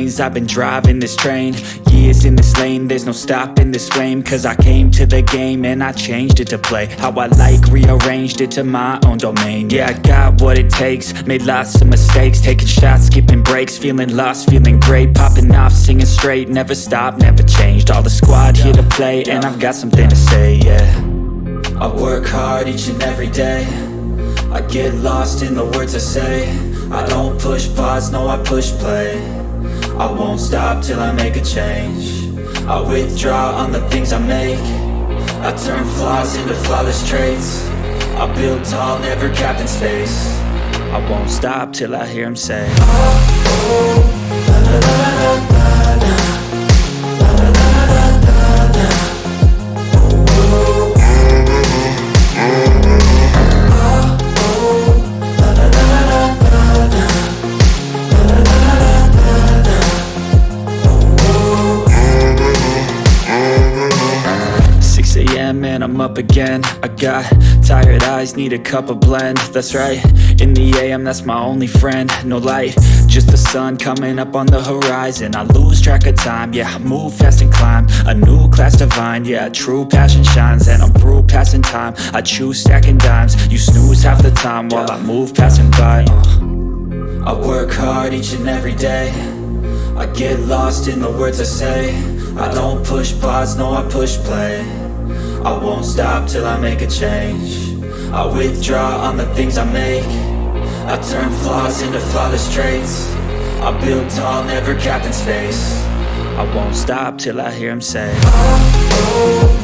days I've been driving this train, years in this lane, there's no stopping this flame. Cause I came to the game and I changed it to play how I like, rearranged it to my own domain. Yeah, I got what it takes, made lots of mistakes, taking shots, skipping breaks, feeling lost, feeling great, popping off, singing straight, never stopped, never changed. All the squad here to play and I've got something to say, yeah. I work hard each and every day, I get lost in the words I say. I don't push pause, no I push play. I won't stop till I make a change. I withdraw on the things I make. I turn flaws into flawless traits. I build tall, never capped in space. I won't stop till I hear him say, oh, la la la la la la, la la la la la la, oh, oh. And I'm up again. I got tired eyes, need a cup of blend. That's right, in the AM, that's my only friend. No light, just the sun coming up on the horizon. I lose track of time, yeah, I move fast and climb a new class divine, yeah, true passion shines. And I'm through passing time, I choose stacking dimes. You snooze half the time while I move passing by. I work hard each and every day, I get lost in the words I say. I don't push pause, no I push play. I won't stop till I make a change. I withdraw on the things I make. I turn flaws into flawless traits. I build tall, never capped in space. I won't stop till I hear him say, oh, oh.